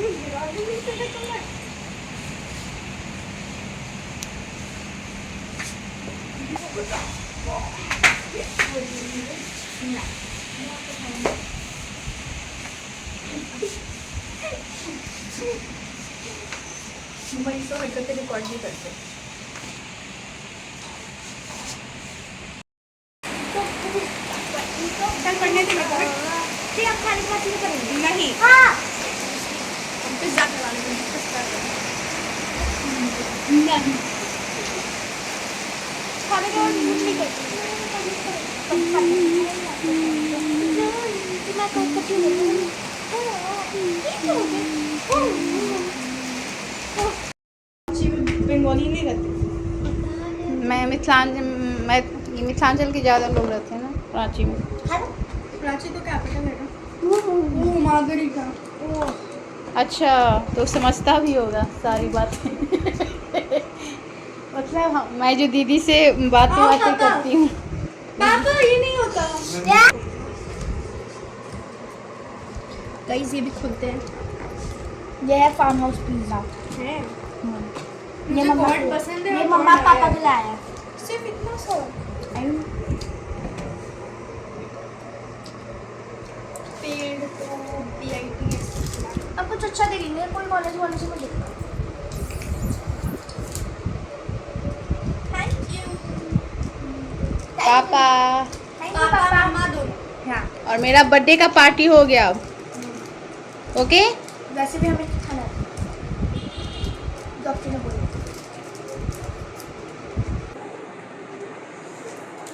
वही तो हरकतें रिकॉर्ड भी करते। चल पढ़ने दे मेरे को। आप खाने का चीज़ करेंगे नहीं हाँ हम पिज्जा खिलाने को नहीं खाने का नहीं करती मैं करती बंगाली नहीं रहती। मैं मिथिलांचल के ज़्यादा लोग रहते हैं ना रांची में। रांची तो कैपिटल है ना। मार्गरीटा। अच्छा तो समझता भी होगा सारी बातें। मतलब मैं जो दीदी से बातें करती हूँ। पापा ये नहीं होता। गाइस ये भी खुलते हैं। ये है फार्म हाउस पिज्जा है ये मम्मा बहुत पसंद है। ये मम्मा पापा के लाया है सिर्फ इतना सा पेड़ तो PIT अब कुछ अच्छा देखेंगे कोई कॉलेज वाले से मुझे थैंक यू पापा। पापा मामा दोनों। हाँ और मेरा बर्थडे का पार्टी हो गया अब। ओके वैसे भी हमें खाना है डॉक्टर ने बोला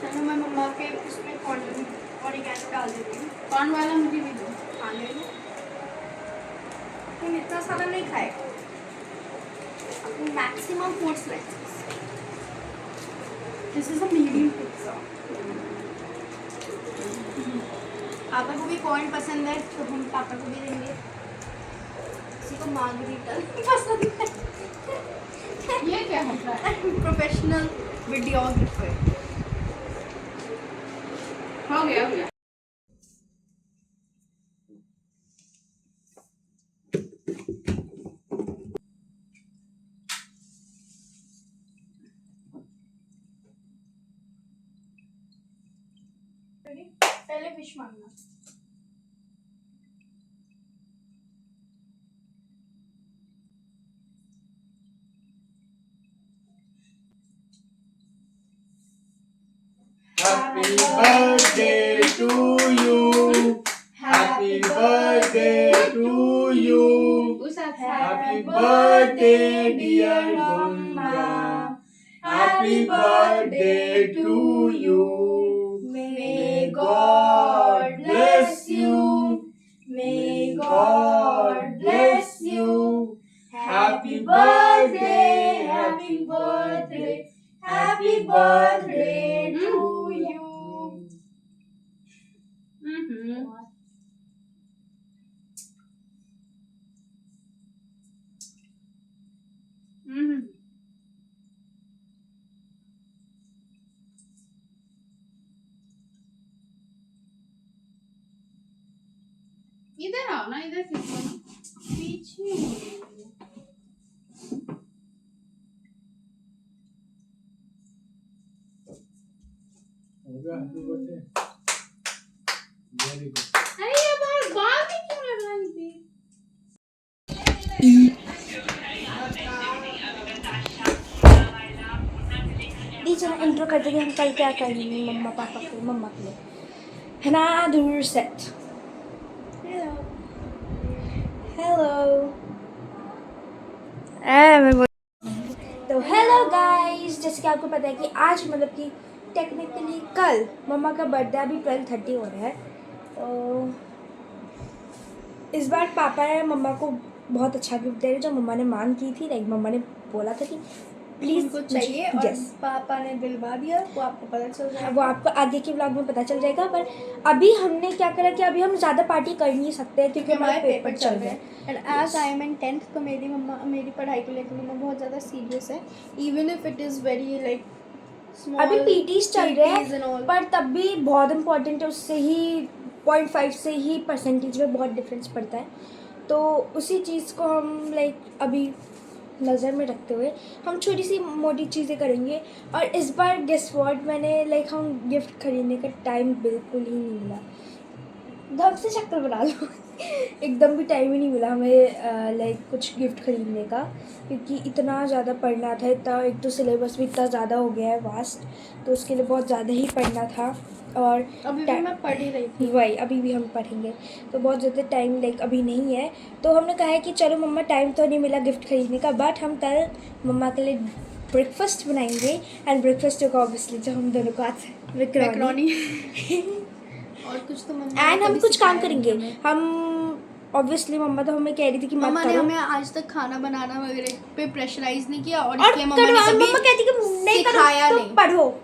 चलो मैं मम्मा के उसमें कॉर्न ऑरिगेनो डाल देती हूँ। कॉर्न वाला मुझे भी दो। खा ले लो। तुम इतना सारा नहीं खाएगा। अपनी maximum food slices. This is a medium pizza. पापा को भी कॉर्न पसंद है तो हम पापा को भी देंगे। किसी को मार्गरीटा पसंद है। ये क्या होता है? Professional videographer. हो गया हो गया। पहले फिश मांगना। Happy birthday to you. Happy birthday to you. Happy birthday dear Gunda. Happy birthday to you. May God bless you. May God bless you. Happy birthday, happy birthday, happy birthday to you. इधर आओ ना इधर पीछे अरे ये बाल भी क्यों लगाई थी? चलो इंट्रो करते कि हम कल क्या करेंगे मम्मा पापा के मम्मा के लिए है ना दूर सेट हेलो तो हेलो गाइस जैसे कि आपको पता है कि आज मतलब कि टेक्निकली कल मम्मा का बर्थडे अभी 12:30 हो रहा है तो इस बार पापा ने मम्मा को बहुत अच्छा गिफ्ट दे रहे जो मम्मा ने मांग की थी लाइक मम्मा ने बोला था कि प्लीज़ कुछ चाहिए और yes. पापा ने दिलवा दिया वो आपको पता चल जाएगा। वो आपको आगे के व्लॉग में पता चल जाएगा पर अभी हमने क्या करा कि अभी हम ज़्यादा पार्टी कर नहीं सकते हैं क्योंकि हमारे पेपर चल रहे हैं and as I am in 10th तो मेरी मम्मा मेरी पढ़ाई को लेकर मम्मा बहुत ज़्यादा सीरियस है even if it is very like अभी पीटीज चल रहे हैं पर तब भी बहुत इम्पोर्टेंट है उससे ही 0.5 से ही परसेंटेज में बहुत डिफरेंस पड़ता है तो उसी चीज़ को हम लाइक अभी नज़र में रखते हुए हम छोटी सी मोटी चीज़ें करेंगे। और इस बार गेस व्हाट, मैंने लाइक हम गिफ्ट खरीदने का टाइम बिल्कुल ही नहीं मिला। ढंग से शक्ल बना लो एकदम भी टाइम ही नहीं मिला हमें लाइक कुछ गिफ्ट खरीदने का, क्योंकि इतना ज़्यादा पढ़ना था। इतना एक तो सिलेबस भी इतना ज़्यादा हो गया है वास्ट, तो उसके लिए बहुत ज़्यादा ही पढ़ना था। और अभी भी मैं पढ़ ही रही थी। वही अभी भी हम पढ़ेंगे, तो बहुत ज़्यादा टाइम लाइक अभी नहीं है। तो हमने कहा है कि चलो मम्मा टाइम तो नहीं मिला गिफ्ट खरीदने का, बट हम कल मम्मा के लिए ब्रेकफास्ट बनाएंगे। एंड ब्रेकफास्ट होगा ऑब्वियसली जो हम दोनों को आता है, मैकरोनी और कुछ तो एंड हम कुछ काम करेंगे। हम ऑब्वियसली मम्मा तो हमें कह रही थी कि मम्मा ने हमें आज तक खाना बनाना वगैरह पे प्रेशराइज नहीं किया, और इसलिए मम्मा ने कभी मम्मा कहती कि नहीं सिखाया करो, नहीं। तो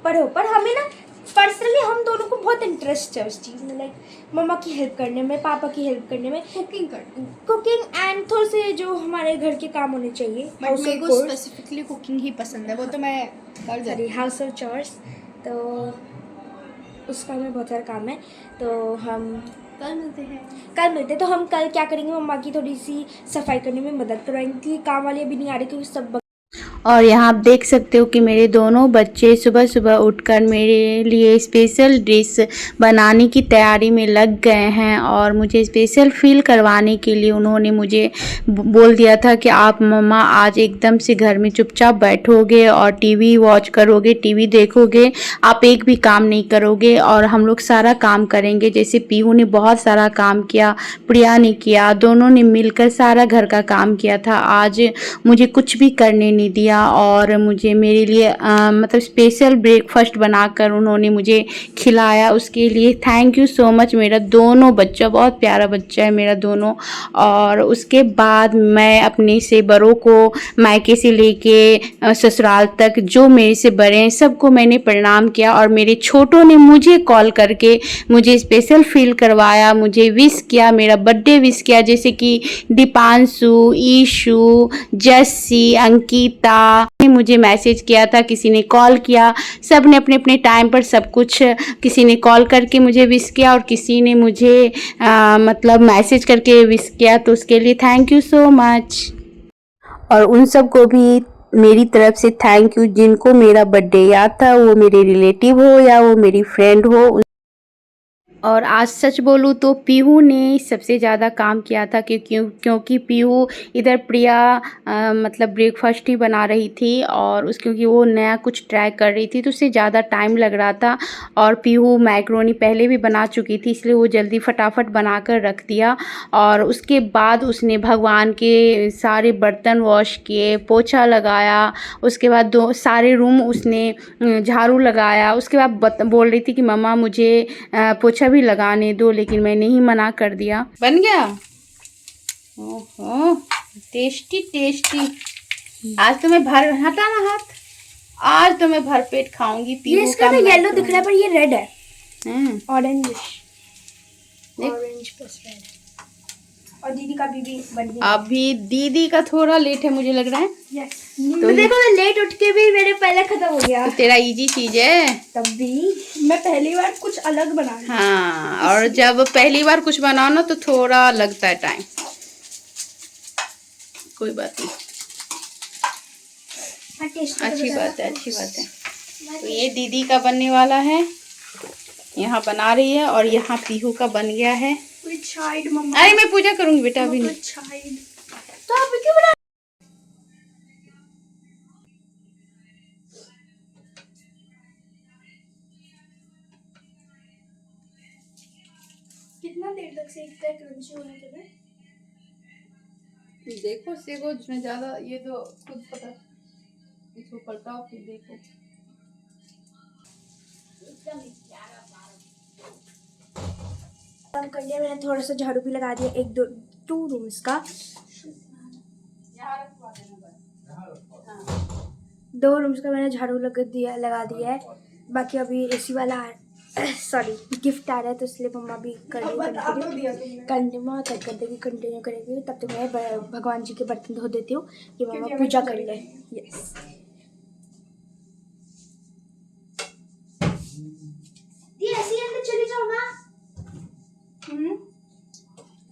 पढ़ो। पर हमें ना पर्सनली हम दोनों को बहुत इंटरेस्ट है उस चीज़ में, लाइक मम्मा की हेल्प करने में, पापा की हेल्प करने में, कुकिंग एंड थोड़े से जो हमारे घर के काम होने चाहिए। बट मेरे को स्पेसिफिकली कुकिंग ही पसंद है, वो तो मैं कर जाती हूँ। हाउस होल्ड चॉर्स, तो उसका हमें बहुत सारा काम है। तो हम कल मिलते हैं। तो हम कल क्या करेंगे, मम्मा की थोड़ी सी सफाई करने में मदद करवाएंगे। काम वाली अभी नहीं आ रही क्योंकि सब और यहाँ आप देख सकते हो कि मेरे दोनों बच्चे सुबह सुबह उठकर मेरे लिए स्पेशल डिश बनाने की तैयारी में लग गए हैं। और मुझे स्पेशल फील करवाने के लिए उन्होंने मुझे बोल दिया था कि आप मम्मा आज एकदम से घर में चुपचाप बैठोगे और टीवी वॉच करोगे, टीवी देखोगे, आप एक भी काम नहीं करोगे और हम लोग सारा काम करेंगे। जैसे पीहू ने बहुत सारा काम किया, प्रिया ने किया, दोनों ने मिलकर सारा घर का काम किया था। आज मुझे कुछ भी करने नहीं दिया और मुझे मेरे लिए मतलब स्पेशल ब्रेकफास्ट बनाकर उन्होंने मुझे खिलाया। उसके लिए थैंक यू सो मच। मेरा दोनों बच्चा बहुत प्यारा बच्चा है मेरा दोनों। और उसके बाद मैं अपने से बड़ों को मायके से लेके ससुराल तक जो मेरे से बड़े हैं सबको मैंने प्रणाम किया। और मेरे छोटों ने मुझे कॉल करके मुझे स्पेशल फील करवाया, मुझे विश किया, मेरा बर्थडे विश किया। जैसे कि दीपांशु, ईशु, जस्सी, अंकिता ने मुझे मैसेज किया था, किसी ने कॉल किया, सब ने अपने अपने टाइम पर सब कुछ, किसी ने कॉल करके मुझे विश किया और किसी ने मुझे मतलब मैसेज करके विश किया। तो उसके लिए थैंक यू सो मच। और उन सब को भी मेरी तरफ से थैंक यू जिनको मेरा बर्थडे याद था, वो मेरे रिलेटिव हो या वो मेरी फ्रेंड हो। और आज सच बोलूँ तो पीहू ने सबसे ज़्यादा काम किया था, क्योंकि पीहू इधर प्रिया मतलब ब्रेकफास्ट ही बना रही थी और क्योंकि वो नया कुछ ट्राई कर रही थी तो उससे ज़्यादा टाइम लग रहा था। और पीहू मैक्रोनी पहले भी बना चुकी थी इसलिए वो जल्दी फटाफट बना कर रख दिया। और उसके बाद उसने भगवान के सारे बर्तन वॉश किए, पोछा लगाया, उसके बाद सारे रूम उसने झाड़ू लगाया। उसके बाद बोल रही थी कि मम्मा मुझे पोछा भी लगाने दो, लेकिन मैंने ही मना कर दिया। बन गया। ओहो टेस्टी टेस्टी। आज तो मैं भर हटाना हाथ, आज तो मैं भर पेट खाऊंगी। ये इसका तो येलो दिख रहा है पर ये रेड है, ऑरेंज प्लस रेड। और दीदी का भी बन गया। अभी दीदी का थोड़ा लेट है मुझे लग रहा है। यस तो देखो मैं लेट उठ के भी मेरे पहले खत्म हो गया। तो तेरा इजी चीज है, तब भी मैं पहली बार कुछ अलग बना रही हूँ। हाँ और जब पहली बार कुछ बनाओ ना तो थोड़ा लगता है टाइम, कोई बात नहीं, अच्छी बात है अच्छी बात है। तो ये दीदी का बनने वाला है, यहाँ बना रही है और यहाँ पीहू का बन गया है। अरे मैं पूजा करूंगी बेटा अभी नहीं। तो आप क्यों बना? कितना देर तक सेकता है क्रंची होने के लिए? देखो सेको जितना ज्यादा ये तो खुद पता, इसको पलटाओ फिर देखो। काम कर लिया मैंने, थोड़ा सा झाड़ू भी लगा दिया, एक दो 2 रूम्स का, 2 रूम्स का मैंने झाड़ू लगा दिया है। बाकी अभी एसी वाला सॉरी गिफ्ट आ रहा है तो इसलिए मम्मा भी कंटिन्यू करेगी। तब तक मैं भगवान जी के बर्तन धो देती हूँ कि मम्मा पूजा कर ले। यस ऐसी अंदर चली जाओ ना।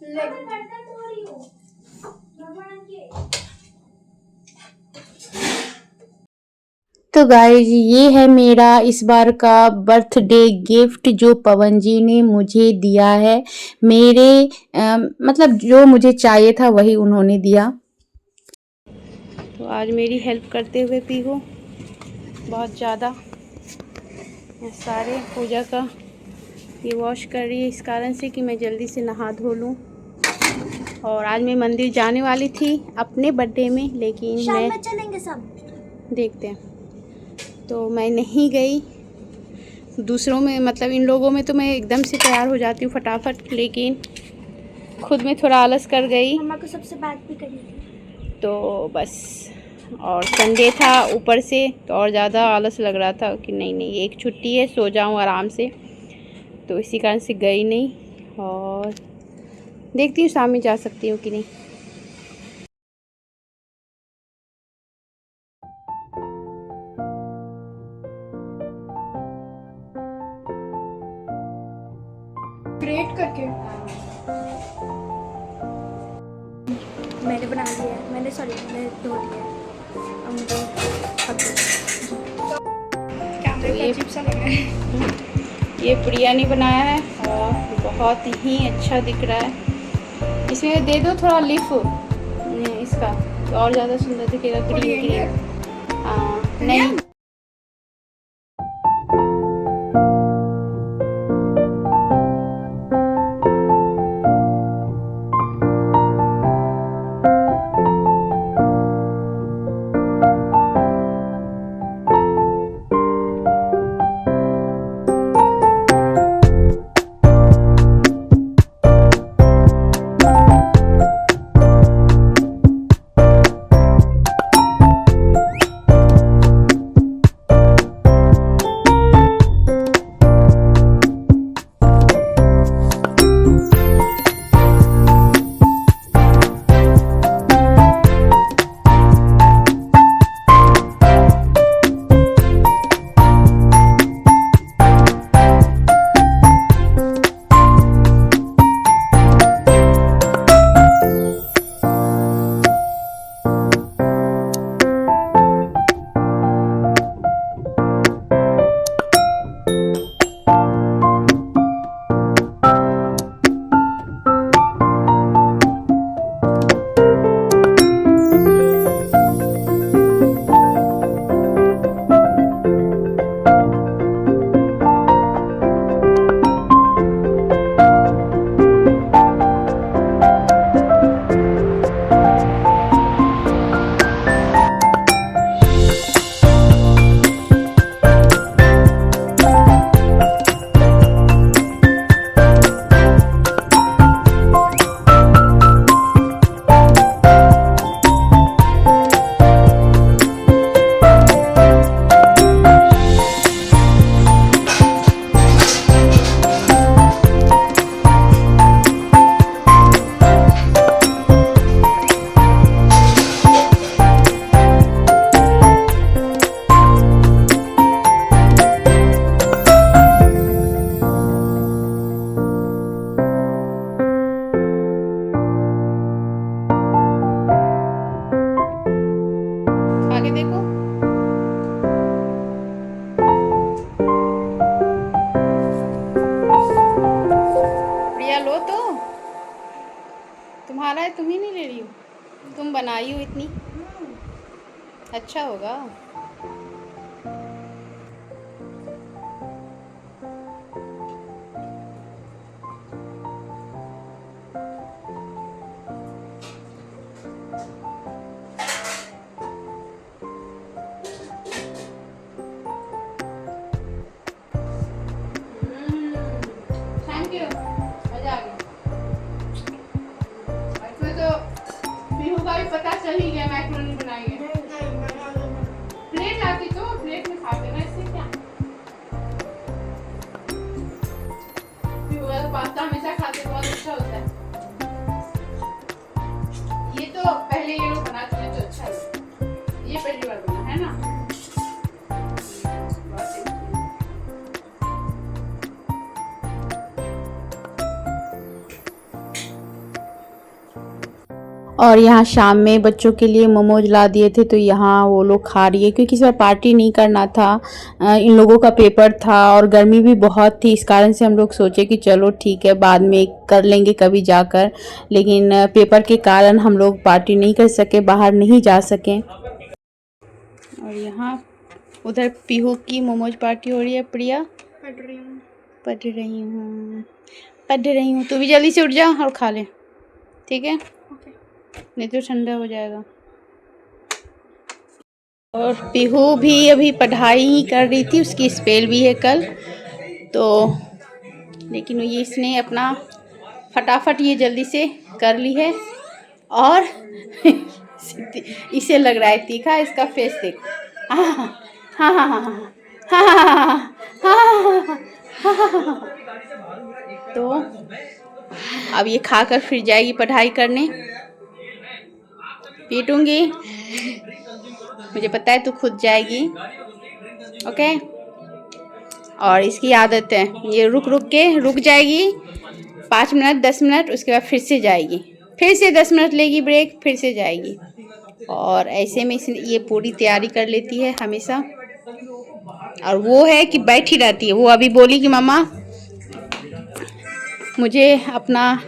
बर्तन धो रही हो। तो गाइज ये है मेरा इस बार का बर्थडे गिफ्ट जो पवन जी ने मुझे दिया है। मेरे मतलब जो मुझे चाहिए था वही उन्होंने दिया। तो आज मेरी हेल्प करते हुए पीहू बहुत ज़्यादा सारे पूजा का ये वॉश कर रही है इस कारण से कि मैं जल्दी से नहा धो लूँ। और आज मैं मंदिर जाने वाली थी अपने बर्थडे में, लेकिन शाम मैं में चलेंगे सब, देखते हैं, तो मैं नहीं गई। दूसरों में मतलब इन लोगों में तो मैं एकदम से तैयार हो जाती हूँ फटाफट, लेकिन खुद में थोड़ा आलस कर गई। मम्मा को सबसे बात भी करनी थी तो बस, और संडे था ऊपर से तो और ज़्यादा आलस लग रहा था कि नहीं नहीं एक छुट्टी है, सो जाऊँ आराम से, तो इसी कारण से गई नहीं। और देखती हूँ शाम में जा सकती हूँ कि नहीं। ग्रेट करके मैंने बना लिया है, मैंने धो दिया है। अब मुझे कैमरे पे अजीब सा लग रहा है। ये प्रिया ने बनाया है और बहुत ही अच्छा दिख रहा है। इसमें दे दो थोड़ा लीफ इसका, तो और ज़्यादा सुंदर दिखेगा। ग्रीन ग्रीन नहीं आगे देखो। प्रिया लो तो, तुम्हारा है, तुम ही नहीं ले रही हो, तुम बनाई हो इतनी। अच्छा होगा। थैंक यू, मजा आ गया। इसमें तो पीहू का भी पता चल ही गया मैक्रोनी बनाई है। प्लेट आती तो प्लेट में खा देना, इससे क्या। पीहू का पास्ता हमेशा खाते बहुत अच्छा होता है। ये तो पहले ये लोग बनाते हैं तो अच्छा लगता है, ये पहली बार बना है ना। और यहाँ शाम में बच्चों के लिए मोमोज ला दिए थे, तो यहाँ वो लोग खा रही है क्योंकि इस बार पार्टी नहीं करना था। इन लोगों का पेपर था और गर्मी भी बहुत थी, इस कारण से हम लोग सोचे कि चलो ठीक है बाद में कर लेंगे कभी जाकर, लेकिन पेपर के कारण हम लोग पार्टी नहीं कर सके, बाहर नहीं जा सके। और यहाँ उधर पीहू की मोमोज पार्टी हो रही है। प्रिया पढ़ रही हूँ। तू भी जल्दी से उठ जा और खा ले, ठीक है? नहीं तो ठंडा हो जाएगा। और पीहू भी अभी पढ़ाई ही कर रही थी, उसकी स्पेल भी है कल तो, लेकिन ये इसने अपना फटाफट ये जल्दी से कर ली है। और इसे लग रहा है तीखा, इसका फेस देख। तो अब ये खाकर फिर जाएगी पढ़ाई करने। पीटूंगी, मुझे पता है तू खुद जाएगी, ओके? और इसकी आदत है, ये रुक जाएगी 5 मिनट 10 मिनट, उसके बाद फिर से जाएगी, फिर से 10 मिनट लेगी ब्रेक, फिर से जाएगी। और ऐसे में ये पूरी तैयारी कर लेती है हमेशा। और वो है कि बैठी रहती है। वो अभी बोली कि मम्मा मुझे अपना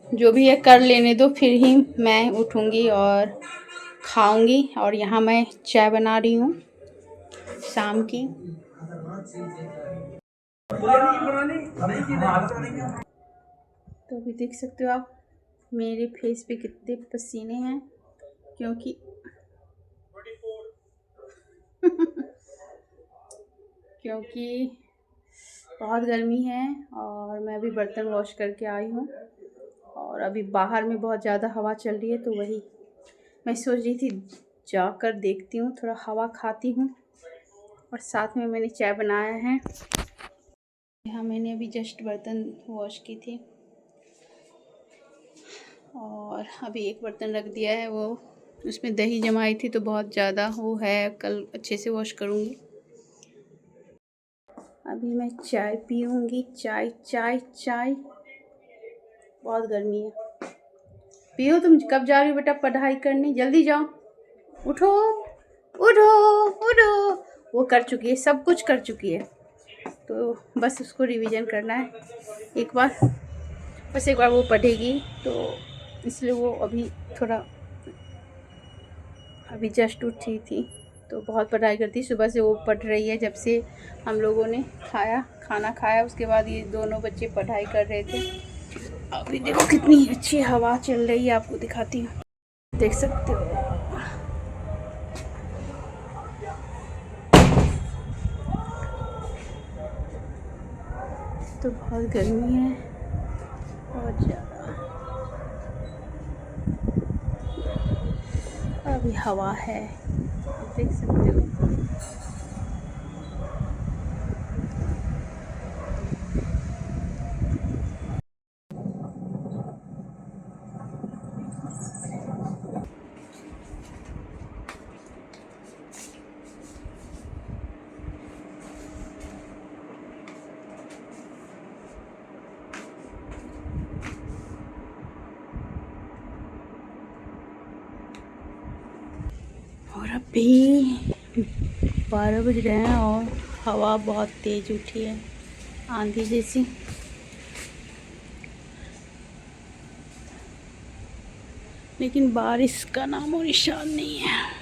जो भी है कर लेने दो, फिर ही मैं उठूँगी और खाऊंगी। और यहाँ मैं चाय बना रही हूँ शाम की। तो अभी देख सकते हो आप मेरे फेस पे कितने पसीने हैं, क्योंकि क्योंकि बहुत गर्मी है। और मैं अभी बर्तन वॉश करके आई हूँ और अभी बाहर में बहुत ज़्यादा हवा चल रही है, तो वही मैं सोच रही थी जाकर देखती हूँ, थोड़ा हवा खाती हूँ। और साथ में मैंने चाय बनाया है। यहाँ मैंने अभी जस्ट बर्तन वॉश की थी और अभी एक बर्तन रख दिया है, वो उसमें दही जमाई थी तो बहुत ज़्यादा वो है, कल अच्छे से वॉश करूँगी। अभी मैं चाय पीऊँगी, चाय। बहुत गर्मी है। पियो, तुम कब जा रही हो बेटा पढ़ाई करने? जल्दी जाओ, उठो। वो कर चुकी है, सब कुछ कर चुकी है, तो बस उसको रिवीजन करना है एक बार वो पढ़ेगी, तो इसलिए वो अभी थोड़ा अभी जस्ट उठी थी तो बहुत पढ़ाई करती। सुबह से वो पढ़ रही है, जब से हम लोगों ने खाना खाया उसके बाद ये दोनों बच्चे पढ़ाई कर रहे थे। अभी देखो कितनी अच्छी हवा चल रही है, आपको दिखाती हूँ, देख सकते हो। तो बहुत गर्मी है, बहुत ज़्यादा। अभी हवा है, देख सकते हो। और अभी 12 बज रहे हैं और हवा बहुत तेज़ उठी है, आंधी जैसी। लेकिन बारिश का नामो निशान नहीं है।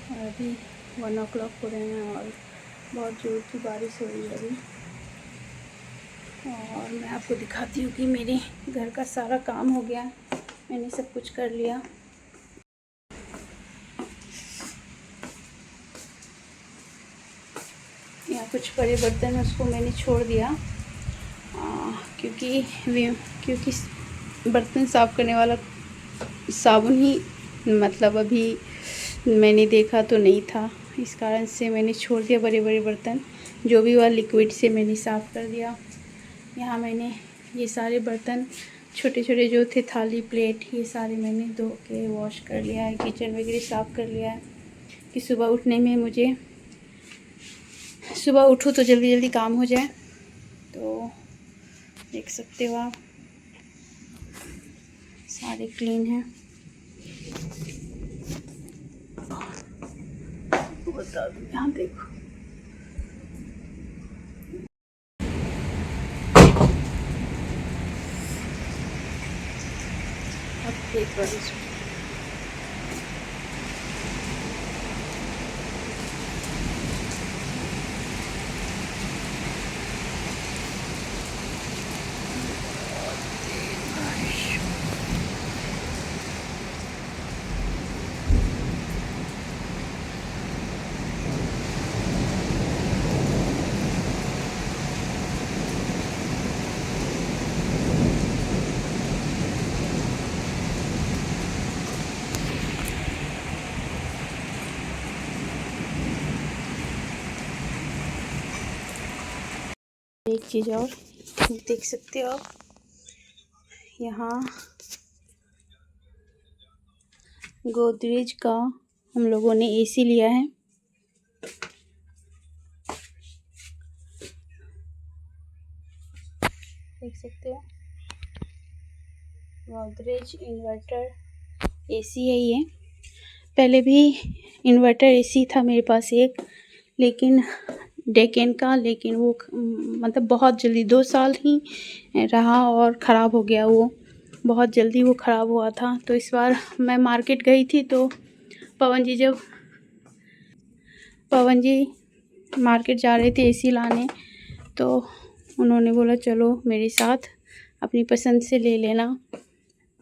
और अभी 1 o'clock हो रहे हैं और बहुत जोर की बारिश हो रही है अभी। और मैं आपको दिखाती हूँ कि मेरे घर का सारा काम हो गया, मैंने सब कुछ कर लिया। यहाँ कुछ बड़े बर्तन उसको मैंने छोड़ दिया क्योंकि बर्तन साफ़ करने वाला साबुन ही मतलब अभी मैंने देखा तो नहीं था, इस कारण से मैंने छोड़ दिया बड़े बड़े बर्तन। जो भी हुआ लिक्विड से मैंने साफ़ कर दिया। यहाँ मैंने ये सारे बर्तन छोटे छोटे जो थे, थाली प्लेट, ये सारे मैंने धो के वॉश कर लिया है। किचन वगैरह साफ़ कर लिया है कि सुबह उठने में मुझे सुबह उठूँ तो जल्दी जल्दी काम हो जाए। तो देख सकते हो आप सारे क्लीन हैं। बता दूँ, यहाँ देखो अब देख रही हूँ। एक चीज़ और देख सकते हो आप, यहाँ गोदरेज का हम लोगों ने एसी लिया है। देख सकते हो गोदरेज इन्वर्टर एसी है ये। पहले भी इन्वर्टर एसी था मेरे पास एक, लेकिन डेकेन का, लेकिन वो मतलब बहुत जल्दी 2 साल ही रहा और ख़राब हो गया। वो बहुत जल्दी वो ख़राब हुआ था। तो इस बार मैं मार्केट गई थी तो पवन जी मार्केट जा रहे थे एसी लाने, तो उन्होंने बोला चलो मेरे साथ, अपनी पसंद से ले लेना।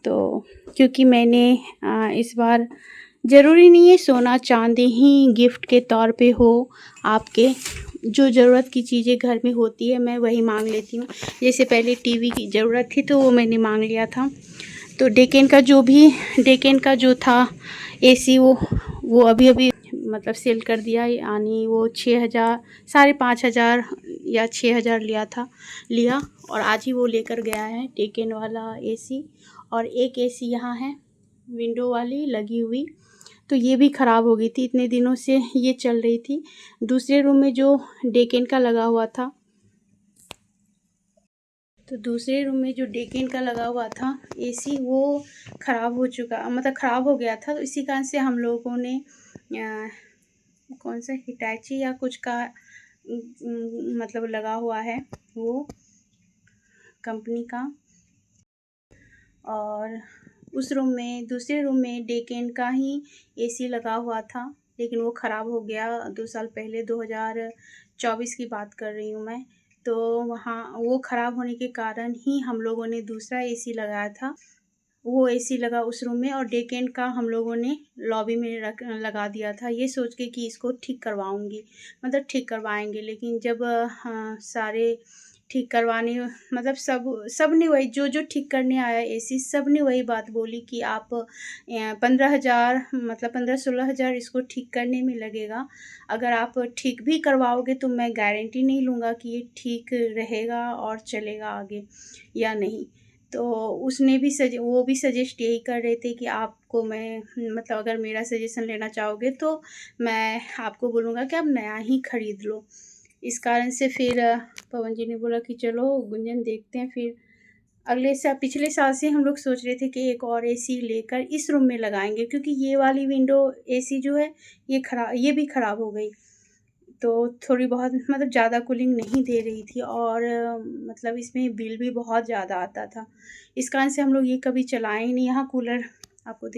तो क्योंकि मैंने इस बार ज़रूरी नहीं है सोना चांदी ही गिफ्ट के तौर पे हो, आपके जो ज़रूरत की चीज़ें घर में होती है मैं वही मांग लेती हूँ। जैसे पहले टीवी की ज़रूरत थी तो वो मैंने मांग लिया था। तो डेकेन का जो था एसी वो अभी मतलब सेल कर दिया, यानी वो 6,000 5,500 या 6,000 लिया और आज ही वो लेकर गया है डेकेन वाला एसी। और एक एसी यहाँ है विंडो वाली लगी हुई, तो ये भी ख़राब हो गई थी। इतने दिनों से ये चल रही थी। दूसरे रूम में जो डेकेन का लगा हुआ था, तो दूसरे रूम में जो डेकेन का लगा हुआ था एसी, वो ख़राब हो चुका, मतलब ख़राब हो गया था। तो इसी कारण से हम लोगों ने कौन सा हिटैची या कुछ का मतलब लगा हुआ है वो कंपनी का। और उस रूम में, दूसरे रूम में डेकेन का ही एसी लगा हुआ था, लेकिन वो ख़राब हो गया 2 साल पहले, 2024 की बात कर रही हूँ मैं। तो वहाँ वो ख़राब होने के कारण ही हम लोगों ने दूसरा एसी लगाया था। वो एसी लगा उस रूम में और डेकेन का हम लोगों ने लॉबी में लगा दिया था, ये सोच के कि इसको ठीक करवाऊँगी, मतलब ठीक करवाएंगे। लेकिन जब सारे ठीक करवाने, मतलब सब ने वही, जो ठीक करने आया एसी, सब ने वही बात बोली कि आप 15,000 मतलब 15-16,000 इसको ठीक करने में लगेगा। अगर आप ठीक भी करवाओगे तो मैं गारंटी नहीं लूँगा कि ये ठीक रहेगा और चलेगा आगे या नहीं। तो उसने भी वो भी सजेस्ट यही कर रहे थे कि आपको मैं मतलब अगर मेरा सजेशन लेना चाहोगे तो मैं आपको बोलूँगा कि आप नया ही ख़रीद लो। इस कारण से फिर पवन जी ने बोला कि चलो गुंजन देखते हैं। फिर पिछले साल से हम लोग सोच रहे थे कि एक और एसी लेकर इस रूम में लगाएंगे, क्योंकि ये वाली विंडो एसी जो है ये भी ख़राब हो गई। तो थोड़ी बहुत मतलब ज़्यादा कूलिंग नहीं दे रही थी और मतलब इसमें बिल भी बहुत ज़्यादा आता था। इस कारण से हम लोग ये कभी चलाए ही नहीं। यहाँ कूलर आपको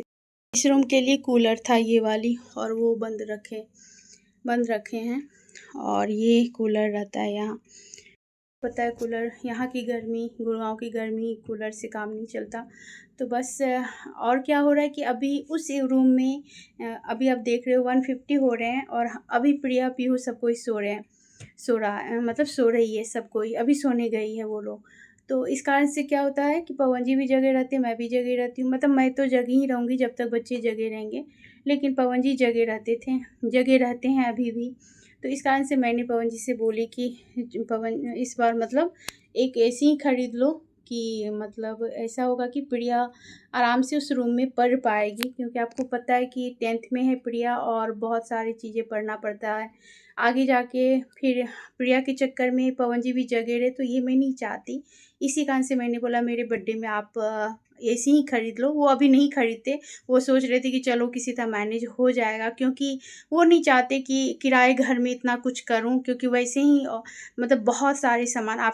इस रूम के लिए कूलर था ये वाली, और वो बंद रखे हैं। और ये कूलर रहता है यहाँ। पता है कूलर, यहाँ की गर्मी, गुड़गांव की गर्मी, कूलर से काम नहीं चलता। तो बस और क्या हो रहा है कि अभी उस रूम में अभी आप देख रहे हो 150 हो रहे हैं, और अभी प्रिया पीहू सब कोई सो रहा है, मतलब सो रही है सब कोई, अभी सोने गई है वो लोग। तो इस कारण से क्या होता है कि पवन जी भी जगे रहते हैं, मैं भी जगे रहती हूँ। मतलब मैं तो जगी ही रहूँगी जब तक बच्चे जगे रहेंगे, लेकिन पवन जी जगे रहते हैं अभी भी। तो इस कारण से मैंने पवन जी से बोली कि पवन इस बार मतलब एक ऐसी ही खरीद लो कि मतलब ऐसा होगा कि प्रिया आराम से उस रूम में पढ़ पाएगी, क्योंकि आपको पता है कि 10th में है प्रिया और बहुत सारी चीज़ें पढ़ना पड़ता है आगे जाके। फिर प्रिया के चक्कर में पवन जी भी जगे रहे, तो ये मैं नहीं चाहती। इसी कारण से मैंने बोला मेरे बर्थडे में आप ऐसी ही खरीद लो। वो अभी नहीं खरीदते, वो सोच रहे थे कि चलो किसी तरह मैनेज हो जाएगा, क्योंकि वो नहीं चाहते कि किराए घर में इतना कुछ करूं, क्योंकि वैसे ही मतलब बहुत सारे सामान आप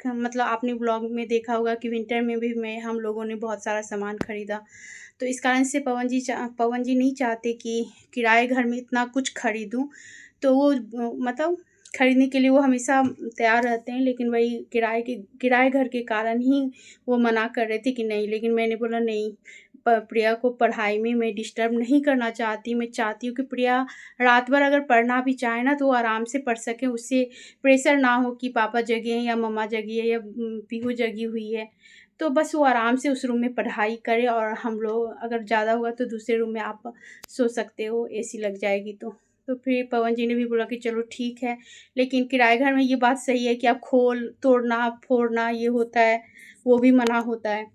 मतलब आपने ब्लॉग में देखा होगा कि विंटर में भी हम लोगों ने बहुत सारा सामान खरीदा। तो इस कारण से पवन जी नहीं चाहते कि किराए घर में इतना कुछ खरीदूं। तो वो मतलब खरीदने के लिए वो हमेशा तैयार रहते हैं, लेकिन वही किराए घर के कारण ही वो मना कर रहे थे कि नहीं। लेकिन मैंने बोला नहीं, प्रिया को पढ़ाई में मैं डिस्टर्ब नहीं करना चाहती। मैं चाहती हूँ कि प्रिया रात भर अगर पढ़ना भी चाहे ना तो वो आराम से पढ़ सके, उससे प्रेशर ना हो कि पापा जगे हैं या मम्मा जगी है या पीहू जगी हुई है। तो बस वो आराम से उस रूम में पढ़ाई करे, और हम लोग अगर ज़्यादा हुआ तो दूसरे रूम में आप सो सकते हो, एसी लग जाएगी तो फिर पवन जी ने भी बोला कि चलो ठीक है। लेकिन किराए घर में ये बात सही है कि आप तोड़ना फोड़ना ये होता है, वो भी मना होता है।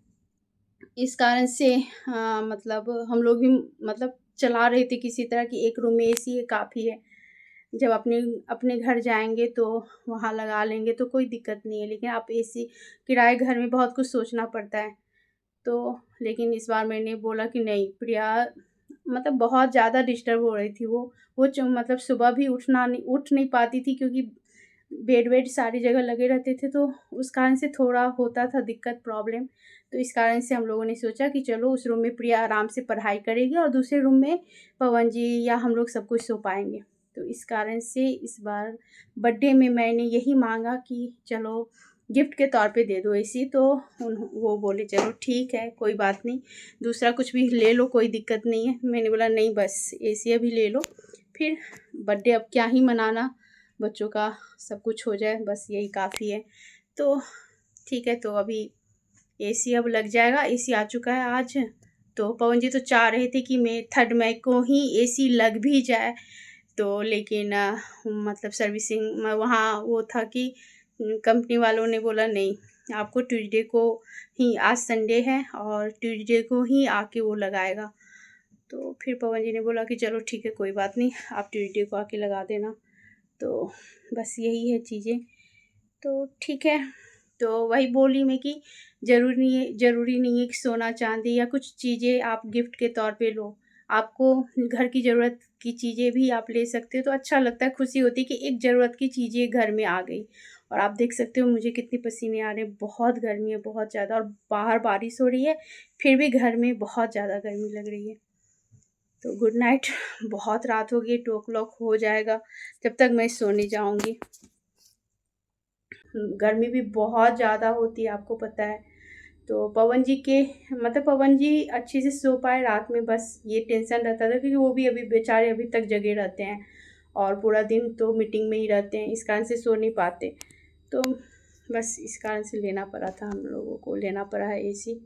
इस कारण से मतलब हम लोग भी मतलब चला रहे थे किसी तरह कि एक रूम में एसी है काफ़ी है। जब अपने घर जाएंगे तो वहाँ लगा लेंगे तो कोई दिक्कत नहीं है, लेकिन आप एसी किराए घर में बहुत कुछ सोचना पड़ता है। तो लेकिन इस बार मैंने बोला कि नहीं, प्रिया मतलब बहुत ज़्यादा डिस्टर्ब हो रही थी वो मतलब सुबह भी उठ नहीं पाती थी, क्योंकि बेड सारी जगह लगे रहते थे, तो उस कारण से थोड़ा होता था दिक्कत प्रॉब्लम। तो इस कारण से हम लोगों ने सोचा कि चलो उस रूम में प्रिया आराम से पढ़ाई करेगी और दूसरे रूम में पवन जी या हम लोग सब कुछ सो पाएंगे। तो इस कारण से इस बार बर्थडे में मैंने यही मांगा कि चलो गिफ्ट के तौर पे दे दो एसी। तो वो बोले चलो ठीक है कोई बात नहीं, दूसरा कुछ भी ले लो कोई दिक्कत नहीं है। मैंने बोला नहीं बस एसी अभी ले लो, फिर बर्थडे अब क्या ही मनाना, बच्चों का सब कुछ हो जाए बस यही काफ़ी है। तो ठीक है, तो अभी एसी अब लग जाएगा। एसी आ चुका है आज। तो पवन जी तो चाह रहे थे कि मैं 3 मई को ही एसी लग भी जाए, तो लेकिन मतलब सर्विसिंग वहाँ वो था कि कंपनी वालों ने बोला नहीं, आपको ट्यूसडे को ही, आज संडे है और ट्यूसडे को ही आके वो लगाएगा। तो फिर पवन जी ने बोला कि चलो ठीक है कोई बात नहीं, आप ट्यूसडे को आके लगा देना। तो बस यही है चीज़ें। तो ठीक है, तो वही बोली मैं कि ज़रूरी नहीं है कि सोना चांदी या कुछ चीज़ें आप गिफ्ट के तौर पे लो। आपको घर की ज़रूरत की चीज़ें भी आप ले सकते हो, तो अच्छा लगता है, खुशी होती है कि एक ज़रूरत की चीज़ें घर में आ गई। और आप देख सकते हो मुझे कितने पसीने आ रहे हैं, बहुत गर्मी है बहुत ज़्यादा, और बाहर बारिश हो रही है फिर भी घर में बहुत ज़्यादा गर्मी लग रही है। तो गुड नाइट, बहुत रात हो गई, 2 o'clock हो जाएगा जब तक मैं सोने जाऊंगी। गर्मी भी बहुत ज़्यादा होती है आपको पता है। तो पवन जी अच्छे से सो पाए रात में, बस ये टेंशन रहता था, क्योंकि वो भी अभी बेचारे अभी तक जगे रहते हैं और पूरा दिन तो मीटिंग में ही रहते हैं, इस कारण से सो नहीं पाते। तो बस इस कारण से लेना पड़ा था, हम लोगों को लेना पड़ा है एसी।